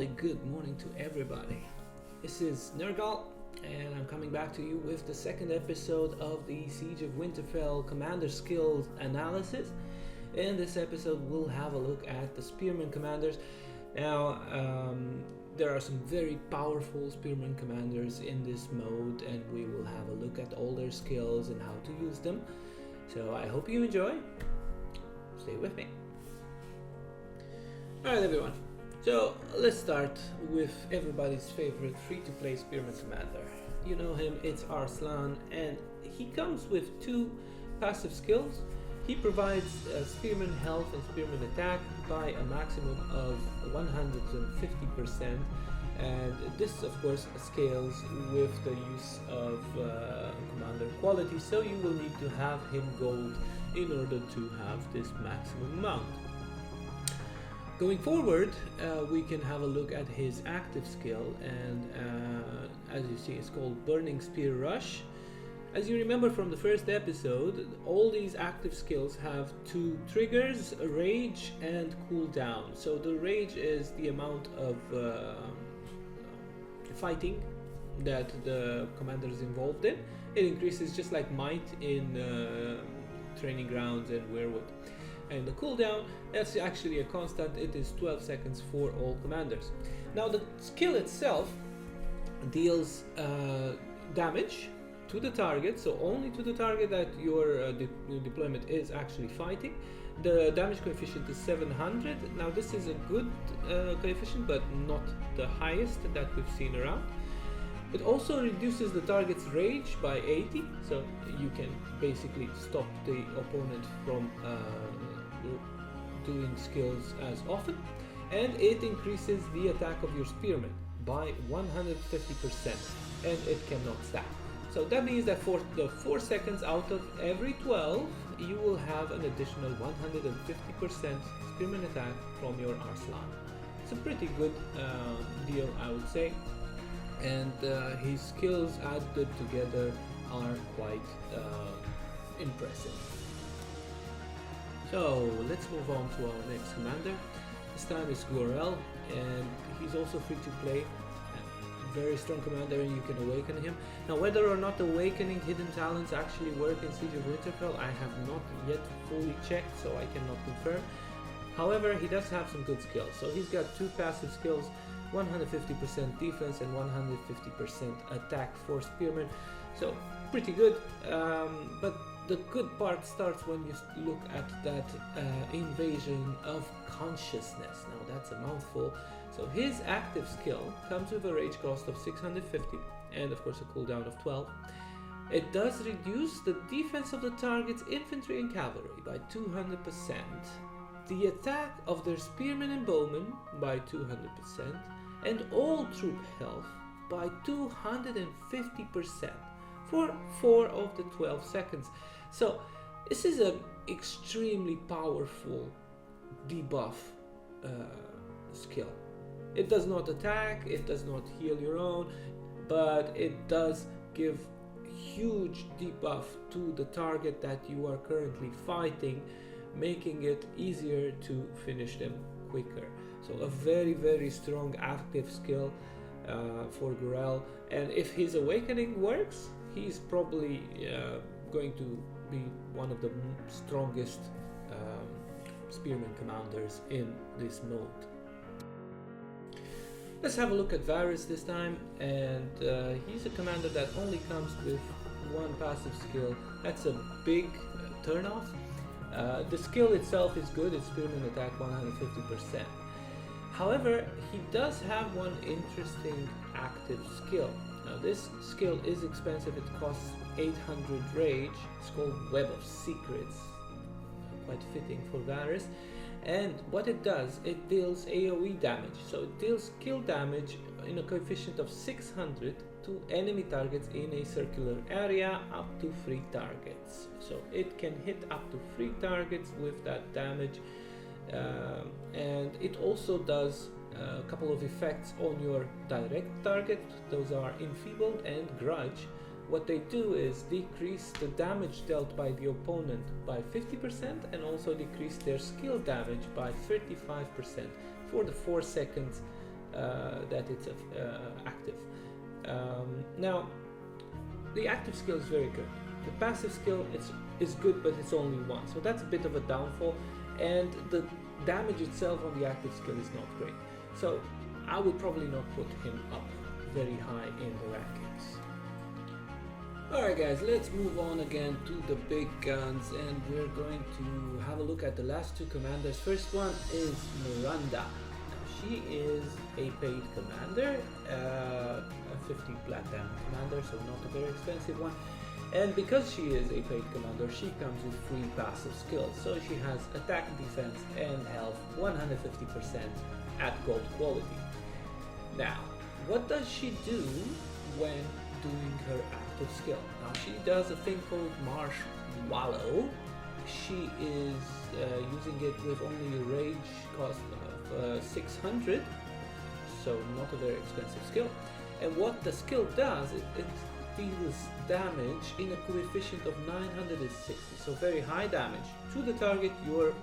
jolly good morning to everybody. This is Nergal, and I'm coming back to you with the second episode of the Siege of Winterfell commander skills analysis. In this episode, we'll have a look at the Spearmen commanders. Now, there are some very powerful Spearmen commanders in this mode, and we will have a look at all their skills and how to use them. So I hope you enjoy. Stay with me. Alright everyone, so let's start with everybody's favorite free-to-play Spearman commander. You know him, it's Aslan, and he comes with two passive skills. He provides Spearman health and Spearman attack by a maximum of 150%, and this of course scales with the use of commander quality, so you will need to have him gold in order to have this maximum amount. Going forward, we can have a look at his active skill, and as you see, it's called Burning Spear Rush. As you remember from the first episode, all these active skills have two triggers, rage and cooldown. So the rage is the amount of fighting that the commander is involved in. It increases just like might in training grounds and weirwood. And the cooldown, that's actually a constant. It is 12 seconds for all commanders. Now the skill itself deals damage to the target, so only to the target that your deployment is actually fighting. The damage coefficient is 700. Now this is a good coefficient, but not the highest that we've seen around. It also reduces the target's rage by 80, so you can basically stop the opponent from doing skills as often. And it increases the attack of your Spearmen by 150%, and it cannot stack. So that means that for the 4 seconds out of every 12, you will have an additional 150% Spearman attack from your Aslan. It's a pretty good deal, I would say. And his skills added together are quite impressive. So let's move on to our next commander. This time is Gorel, and he's also free to play. Very strong commander, and you can awaken him. Now, whether or not awakening hidden talents actually work in Siege of Winterfell, I have not yet fully checked, so I cannot confirm. However, he does have some good skills. So he's got two passive skills, 150% defense and 150% attack for Spearmen. So pretty good, but the good part starts when you look at that invasion of consciousness. Now that's a mouthful. So his active skill comes with a rage cost of 650 and of course a cooldown of 12. It does reduce the defense of the target's infantry and cavalry by 200%, the attack of their spearmen and bowmen by 200%, and all troop health by 250% for 4 of the 12 seconds. So this is an extremely powerful debuff skill. It does not attack, it does not heal your own, but it does give huge debuff to the target that you are currently fighting, making it easier to finish them quicker. So a very, very strong active skill for Gorel, and if his awakening works, he's probably going to be one of the strongest Spearman commanders in this mode. Let's have a look at Varys this time, and he's a commander that only comes with one passive skill. That's a big turnoff. The skill itself is good, it's Spearman attack 150%. However, he does have one interesting active skill. Now this skill is expensive, it costs 800 rage. It's called Web of Secrets, quite fitting for Varys. And what it does, it deals AoE damage. So it deals kill damage in a coefficient of 600 to enemy targets in a circular area up to 3 targets. So it can hit up to 3 targets with that damage. And it also does a couple of effects on your direct target. Those are Enfeebled and Grudge. What they do is decrease the damage dealt by the opponent by 50% and also decrease their skill damage by 35% for the 4 seconds that it's active. Now, the active skill is very good. The passive skill is good, but it's only one, so that's a bit of a downfall. And the damage itself on the active skill is not great. So I would probably not put him up very high in the rankings. Alright guys, let's move on again to the big guns, and we're going to have a look at the last two commanders. First one is Miranda. She is a paid commander, a 50 black diamond commander, so not a very expensive one. And because she is a paid commander, she comes with free passive skills. So she has attack, defense, and health 150% at gold quality. Now, what does she do when doing her active skill? Now, she does a thing called Marsh Wallow. She is using it with only a rage cost of 600, so not a very expensive skill. And what the skill does, it deals damage in a coefficient of 960, so very high damage to the target you're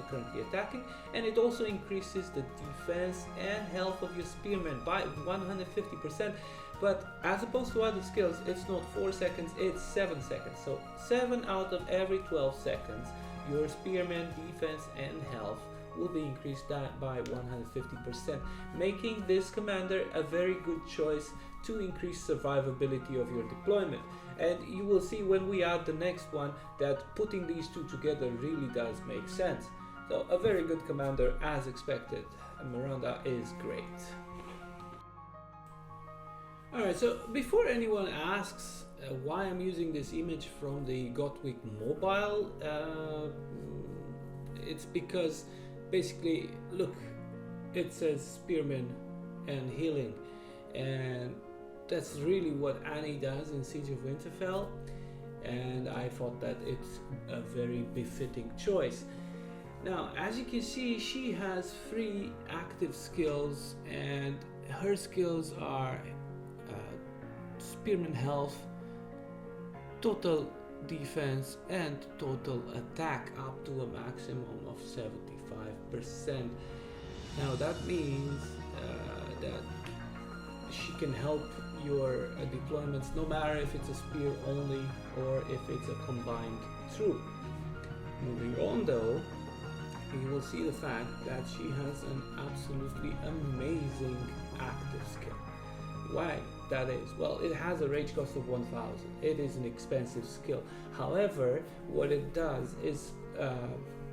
currently attacking, and it also increases the defense and health of your spearmen by 150%. But as opposed to other skills, it's not 4 seconds, it's 7 seconds. So 7 out of every 12 seconds, your spearmen defense and health will be increased by 150%, making this commander a very good choice to increase survivability of your deployment. And you will see when we add the next one that putting these two together really does make sense. So a very good commander as expected. Miranda is great. Alright, so before anyone asks why I'm using this image from the GoTWic mobile, it's because basically, look, it says spearmen and healing, and that's really what Annie does in Siege of Winterfell, and I thought that it's a very befitting choice. Now, as you can see, she has 3 active skills, and her skills are spearman health, total defense, and total attack up to a maximum of 75%. Now that means that she can help your deployments no matter if it's a spear only or if it's a combined troop. Moving on though, you will see the fact that she has an absolutely amazing active skill. Why that is? Well, it has a rage cost of 1000. It is an expensive skill. However, what it does is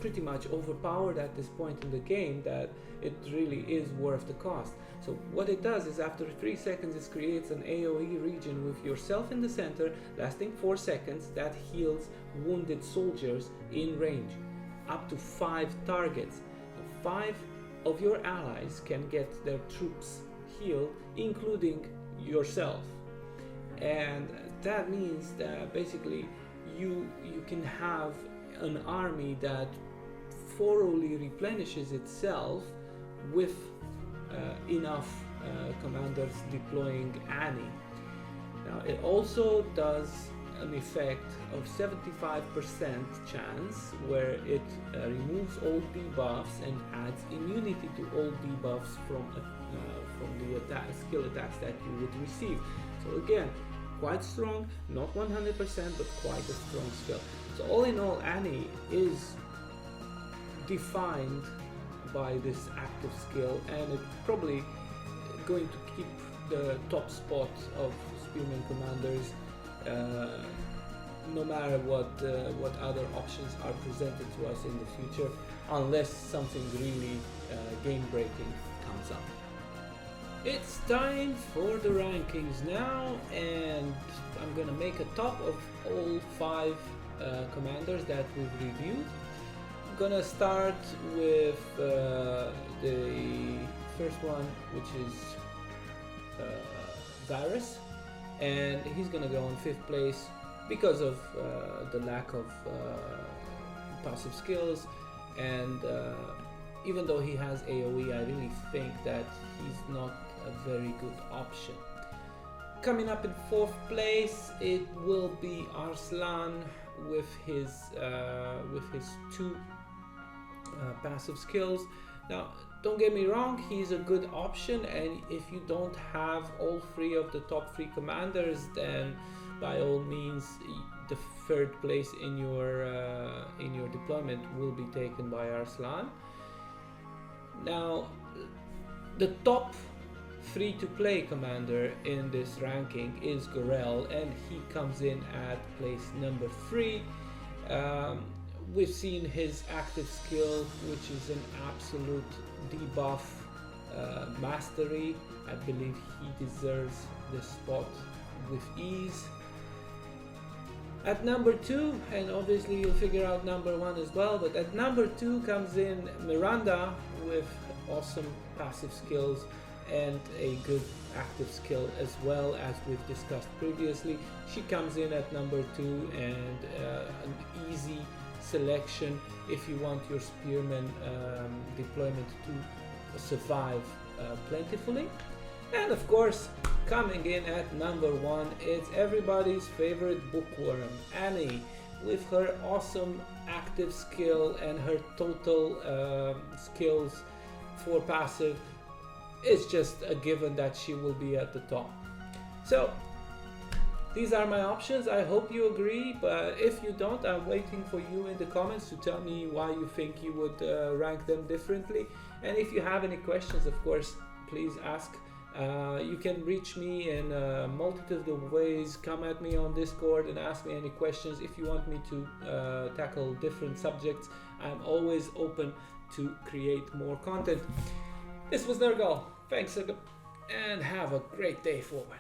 pretty much overpowered at this point in the game that it really is worth the cost. So what it does is after 3 seconds it creates an AoE region with yourself in the center lasting 4 seconds that heals wounded soldiers in range up to 5 targets. 5 of your allies can get their troops healed, including yourself, and that means that basically you can have an army that thoroughly replenishes itself with enough commanders deploying Annie. Now it also does an effect of 75% chance where it removes all debuffs and adds immunity to all debuffs from the skill attacks that you would receive. So again, quite strong, not 100%, but quite a strong skill. So all in all, Annie is defined by this active skill, and it's probably going to keep the top spot of Spearmen commanders no matter what other options are presented to us in the future, unless something really game-breaking comes up. It's time for the rankings now, and I'm gonna make a top of all 5 commanders that we've reviewed. I'm gonna start with the first one, which is Varys, and he's gonna go in 5th place because of the lack of passive skills, and even though he has AoE, I really think that he's not a very good option. Coming up in 4th place, it will be Aslan with his 2 passive skills. Now, don't get me wrong, he's a good option, and if you don't have all three of the top 3 commanders, then by all means the third place in your deployment will be taken by Aslan. Now, the top free-to-play commander in this ranking is Gorel, and he comes in at place number 3. We've seen his active skill, which is an absolute debuff mastery. I believe he deserves this spot with ease. At number 2, and obviously you'll figure out number 1 as well, but at number 2 comes in Miranda with awesome passive skills and a good active skill as well, as we've discussed previously. She comes in at number 2, and an easy selection if you want your Spearmen deployment to survive plentifully. And of course, coming in at number 1, it's everybody's favorite bookworm, Annie, with her awesome active skill and her total skills for passive. It's just a given that she will be at the top. So these are my options. I hope you agree, but if you don't, I'm waiting for you in the comments to tell me why you think you would rank them differently. And if you have any questions, of course, please ask. You can reach me in a multitude of ways. Come at me on Discord and ask me any questions. If you want me to tackle different subjects, I'm always open to create more content. This was Nergal. Thanks and have a great day forward.